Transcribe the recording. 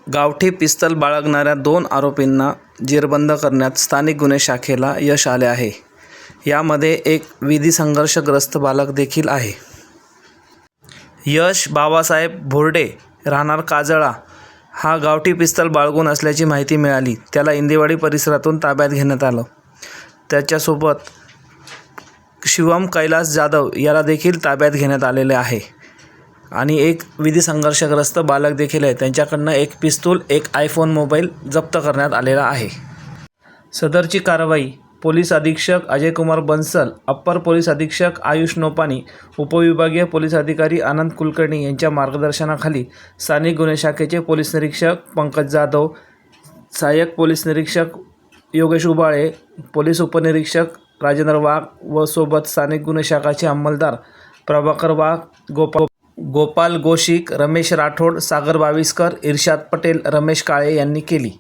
गावठी पिस्तल बाळगणाऱ्या 2 आरोपींना जेरबंद करण्यात स्थानिक गुन्हे शाखेला यश आले आहे. यामध्ये एक विधी संघर्षग्रस्त बालक देखील आहे. यश बाबासाहेब भोरडे राहणार काजळा हा गावठी पिस्तल बाळगून असल्याची माहिती मिळाली. त्याला इंदेवाडी परिसरातून ताब्यात घेण्यात आलं. त्याच्यासोबत शिवम कैलास जाधव याला देखील ताब्यात घेण्यात आलेले आहे आणि एक विधी संघर्षग्रस्त बालक देखील आहे. त्यांच्याकडनं एक पिस्तूल, एक आयफोन मोबाईल जप्त करण्यात आलेला आहे. सदरची कारवाई पोलीस अधीक्षक अजयकुमार बन्सल, अप्पर पोलीस अधीक्षक आयुष नोपानी, उपविभागीय पोलीस अधिकारी आनंद कुलकर्णी यांच्या मार्गदर्शनाखाली स्थानिक गुन्हे शाखेचे पोलीस निरीक्षक पंकज जाधव, सहाय्यक पोलीस निरीक्षक योगेश उबाळे, पोलीस उपनिरीक्षक राजेंद्र वाघ व सोबत स्थानिक गुन्हे शाखाचे अंमलदार प्रभाकर वाघ, गोपाल गोशिक, रमेश राठोड, सागर बाविस्कर, इर्शाद पटेल, रमेश काळे यांनी केली.